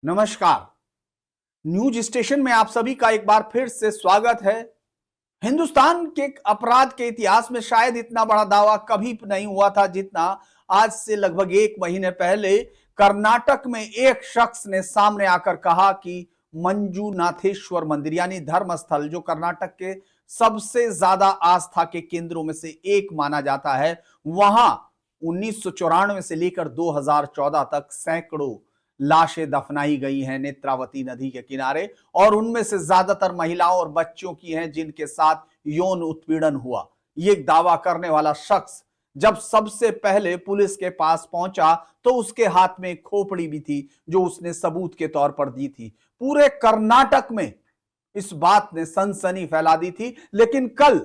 नमस्कार। News station में आप सभी का एक बार फिर से स्वागत है। हिंदुस्तान के अपराध के इतिहास में शायद इतना बड़ा दावा कभी नहीं हुआ था जितना आज से लगभग एक महीने पहले कर्नाटक में एक शख्स ने सामने आकर कहा कि मंजुनाथेश्वर मंदिर यानी धर्मस्थल जो कर्नाटक के सबसे ज्यादा आस्था के केंद्रों में से एक माना जाता है, वहां 1994 से लेकर 2014 तक सैकड़ों लाशें दफनाई गई हैं नेत्रावती नदी के किनारे, और उनमें से ज्यादातर महिलाओं और बच्चों की हैं जिनके साथ यौन उत्पीड़न हुआ। ये दावा करने वाला शख्स जब सबसे पहले पुलिस के पास पहुंचा तो उसके हाथ में एक खोपड़ी भी थी जो उसने सबूत के तौर पर दी थी। पूरे कर्नाटक में इस बात ने सनसनी फैला दी थी, लेकिन कल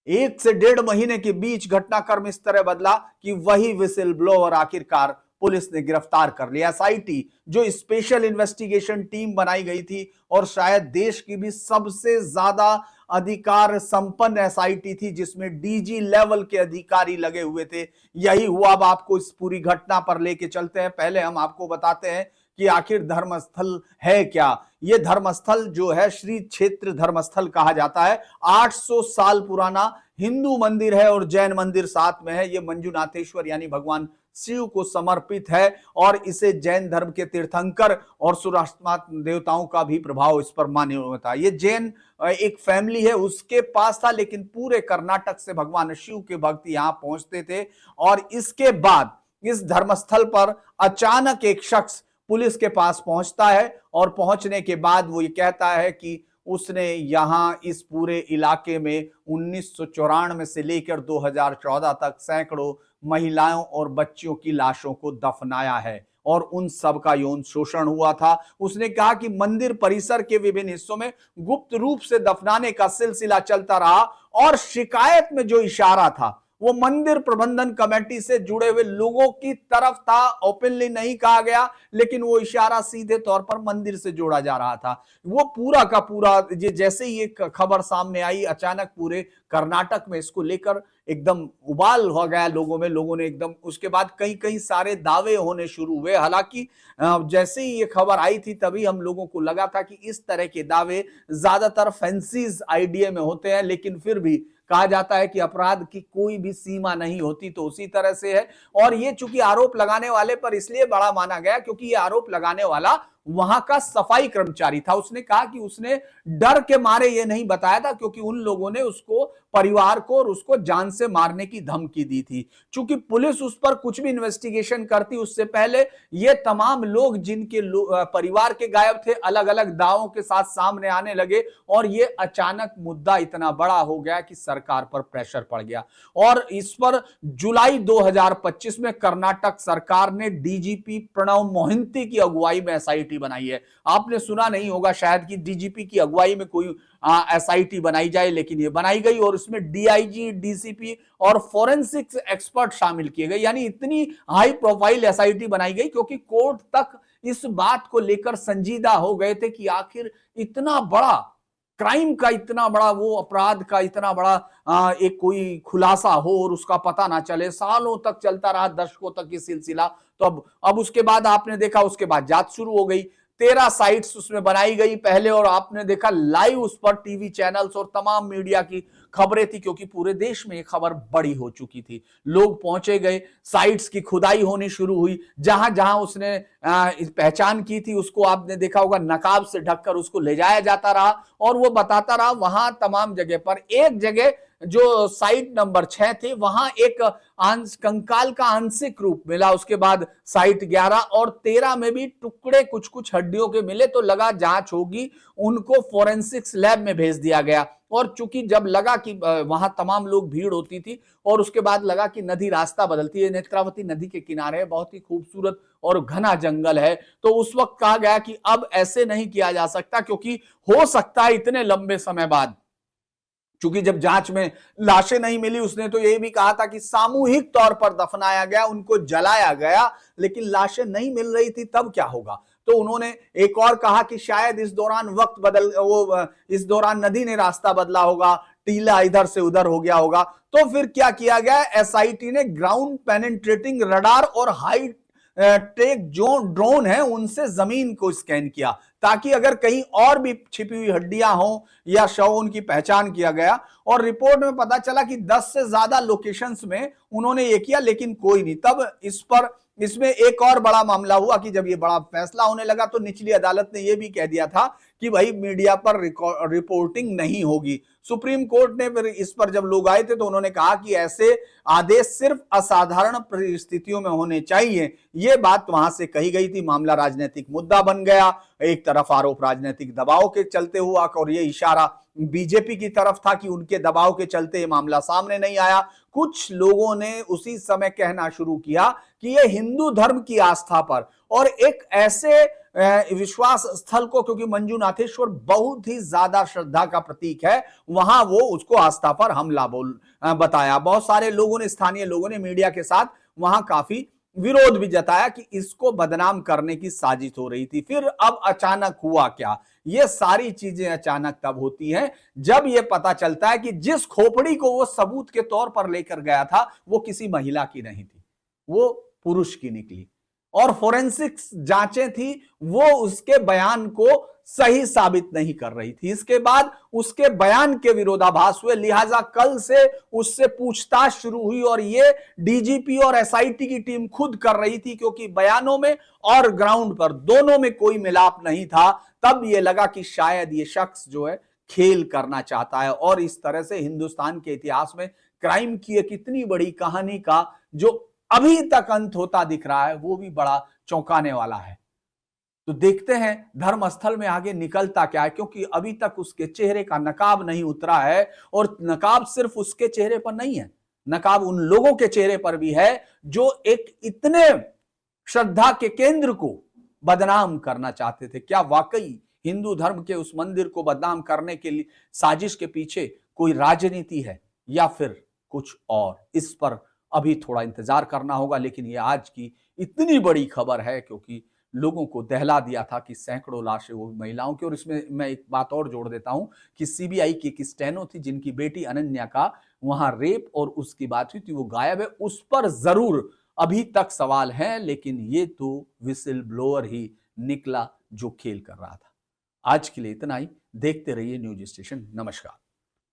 1 से 1.5 महीने के बीच घटनाक्रम इस तरह बदला कि वही विसिल ब्लोअर आखिरकार पुलिस ने गिरफ्तार कर लिया। एसआईटी जो स्पेशल इन्वेस्टिगेशन टीम बनाई गई थी और शायद देश की भी सबसे ज्यादा अधिकार संपन्न एसआईटी थी जिसमें डीजी लेवल के अधिकारी लगे हुए थे, यही हुआ। अब आपको इस पूरी घटना पर लेके चलते हैं। पहले हम आपको बताते हैं कि आखिर धर्मस्थल है क्या। यह धर्मस्थल जो है श्री क्षेत्र धर्मस्थल कहा जाता है। 800 साल पुराना हिंदू मंदिर है और जैन मंदिर साथ में है। यह मंजुनाथेश्वर यानी भगवान शिव को समर्पित है और इसे जैन धर्म के तीर्थंकर और सूर्यास्तात्मक देवताओं का भी प्रभाव इस पर मान्य होता है। ये जैन एक फैमिली है उसके पास था, लेकिन पूरे कर्नाटक से भगवान शिव के भक्त यहां पहुंचते थे। और इसके बाद इस धर्मस्थल पर अचानक एक शख्स पुलिस के पास पहुंचता है और पहुंचने के बाद वो ये कहता है कि उसने यहां इस पूरे इलाके में 1994 से लेकर 2014 तक सैकड़ों महिलाओं और बच्चियों की लाशों को दफनाया है और उन सब का यौन शोषण हुआ था। उसने कहा कि मंदिर परिसर के विभिन्न हिस्सों में गुप्त रूप से दफनाने का सिलसिला चलता रहा और शिकायत में जो इशारा था वो मंदिर प्रबंधन कमेटी से जुड़े हुए लोगों की तरफ था। ओपनली नहीं कहा गया, लेकिन वो इशारा सीधे तौर पर मंदिर से जोड़ा जा रहा था। वो पूरा का पूरा जैसे ही एक खबर सामने आई, अचानक पूरे कर्नाटक में इसको लेकर एकदम उबाल हो गया लोगों में। लोगों ने एकदम उसके बाद कई कई सारे दावे होने शुरू हुए। हालांकि जैसे ही ये खबर आई थी तभी हम लोगों को लगा था कि इस तरह के दावे ज्यादातर फैंसीज आइडिया में होते हैं, लेकिन फिर भी कहा जाता है कि अपराध की कोई भी सीमा नहीं होती, तो उसी तरह से है। और ये चूंकि आरोप लगाने वाले पर इसलिए बड़ा माना गया क्योंकि ये आरोप लगाने वाला वहां का सफाई कर्मचारी था। उसने कहा कि उसने डर के मारे ये नहीं बताया था क्योंकि उन लोगों ने उसको, परिवार को और उसको जान से मारने की धमकी दी थी। चूंकि पुलिस उस पर कुछ भी इन्वेस्टिगेशन करती उससे पहले ये तमाम लोग जिनके परिवार के गायब थे अलग अलग दावों के साथ सामने आने लगे और ये अचानक मुद्दा इतना बड़ा हो गया कि सरकार पर प्रेशर पड़ गया। और इस पर जुलाई 2025 में कर्नाटक सरकार ने डीजीपी प्रणव मोहिंती की अगुवाई में एसआईटी बनाई है। आपने सुना नहीं होगा शायद कि डीजीपी की अगुवाई में कोई एसआईटी बनाई जाए, लेकिन ये बनाई गई और इसमें डीआईजी, डीसीपी और फोरेंसिक्स एक्सपर्ट शामिल किए गए। यानी इतनी हाई प्रोफाइल एसआईटी बनाई गई क्योंकि कोर्ट तक इस बात को लेकर संजीदा हो गए थे कि आखिर इतना बड़ा क्राइम का, इतना बड़ा वो अपराध का इतना बड़ा एक कोई खुलासा हो और उसका पता ना चले। सालों तक चलता रहा, दशकों तक ये सिलसिला। तो अब उसके बाद आपने देखा, उसके बाद जांच शुरू हो गई। 13 साइट्स उसमें बनाई गई पहले, और आपने देखा लाइव उस पर टीवी चैनल्स और तमाम मीडिया की खबरें थी क्योंकि पूरे देश में ये खबर बड़ी हो चुकी थी। लोग पहुंचे गए, साइट्स की खुदाई होनी शुरू हुई। जहां जहां उसने पहचान की थी उसको आपने देखा होगा नकाब से ढककर उसको ले जाया जाता रहा और वो बताता रहा। वहां तमाम जगह पर, एक जगह जो साइट नंबर 6 थी वहां एक कंकाल का आंशिक रूप मिला। उसके बाद साइट 11 और 13 में भी टुकड़े कुछ कुछ हड्डियों के मिले, तो लगा जांच होगी, उनको फोरेंसिक्स लैब में भेज दिया गया। और चूंकि जब लगा कि वहां तमाम लोग भीड़ होती थी और उसके बाद लगा कि नदी रास्ता बदलती है, नेत्रावती नदी के किनारे बहुत ही खूबसूरत और घना जंगल है, तो उस वक्त कहा गया कि अब ऐसे नहीं किया जा सकता क्योंकि हो सकता है इतने लंबे समय बाद, चूंकि जब जांच में लाशें नहीं मिली, उसने तो यह भी कहा था कि सामूहिक तौर पर दफनाया गया, उनको जलाया गया, लेकिन लाशें नहीं मिल रही थी, तब क्या होगा। तो उन्होंने एक और कहा कि शायद इस दौरान इस दौरान नदी ने रास्ता बदला होगा, टीला इधर से उधर हो गया होगा। तो फिर क्या किया गया, एसआईटी ने ग्राउंड पेनिट्रेटिंग रडार और हाई टेक जो ड्रोन है उनसे जमीन को स्कैन किया, ताकि अगर कहीं और भी छिपी हुई हड्डियां हो या शव उनकी पहचान किया गया। और रिपोर्ट में पता चला कि 10 से ज्यादा लोकेशंस में उन्होंने ये किया, लेकिन कोई नहीं। तब इसमें एक और बड़ा मामला हुआ कि जब ये बड़ा फैसला होने लगा तो निचली अदालत ने यह भी कह दिया था कि भाई मीडिया पर रिपोर्टिंग नहीं होगी। सुप्रीम कोर्ट ने फिर इस पर जब लोग आए थे तो उन्होंने कहा कि ऐसे आदेश सिर्फ असाधारण परिस्थितियों में होने चाहिए। यह बात वहां से कही गई थी। मामला राजनीतिक मुद्दा बन गया। एक तरफ आरोप राजनीतिक दबाव के चलते हुआ और यह इशारा बीजेपी की तरफ था कि उनके दबाव के चलते मामला सामने नहीं आया। कुछ लोगों ने उसी समय कहना शुरू किया कि यह हिंदू धर्म की आस्था पर और एक ऐसे विश्वास स्थल को, क्योंकि मंजुनाथेश्वर बहुत ही ज्यादा श्रद्धा का प्रतीक है, वहां वो उसको आस्था पर हमला बताया। बहुत सारे लोगों ने, स्थानीय लोगों ने मीडिया के साथ वहां काफी विरोध भी जताया कि इसको बदनाम करने की साजिश हो रही थी। फिर अब अचानक हुआ क्या? ये सारी चीजें अचानक तब होती हैं जब यह पता चलता है कि जिस खोपड़ी को वो सबूत के तौर पर लेकर गया था वो किसी महिला की नहीं थी, वो पुरुष की निकली। और फोरेंसिक्स जांचें थी, वो उसके बयान को सही साबित नहीं कर रही थी। इसके बाद उसके बयान के विरोधाभास हुए, लिहाजा कल से उससे पूछताछ शुरू हुई और ये डीजीपी और एसआईटी की टीम खुद कर रही थी, क्योंकि बयानों में और ग्राउंड पर दोनों में कोई मिलाप नहीं था। तब ये लगा कि शायद ये शख्स जो है खेल करना चाहता है और इस तरह से हिंदुस्तान के इतिहास में क्राइम की एक इतनी बड़ी कहानी का जो अभी तक अंत होता दिख रहा है वो भी बड़ा चौंकाने वाला है। तो देखते हैं धर्मस्थल में आगे निकलता क्या है, क्योंकि अभी तक उसके चेहरे का नकाब नहीं उतरा है। और नकाब सिर्फ उसके चेहरे पर नहीं है, नकाब उन लोगों के चेहरे पर भी है जो एक इतने श्रद्धा के केंद्र को बदनाम करना चाहते थे। क्या वाकई हिंदू धर्म के उस मंदिर को बदनाम करने के लिए साजिश के पीछे कोई राजनीति है या फिर कुछ और? इस पर अभी थोड़ा इंतजार करना होगा। लेकिन यह आज की इतनी बड़ी खबर है क्योंकि लोगों को दहला दिया था कि सैकड़ों लाशें वो महिलाओं की। और इसमें मैं एक बात और जोड़ देता हूं कि सीबीआई की एक स्टेनो थी जिनकी बेटी अनन्या का वहां रेप और उसकी बात हुई थी, वो गायब है। उस पर जरूर अभी तक सवाल है, लेकिन ये तो विसिल ब्लोअर ही निकला जो खेल कर रहा था। आज के लिए इतना ही। देखते रहिए न्यूज स्टेशन। नमस्कार।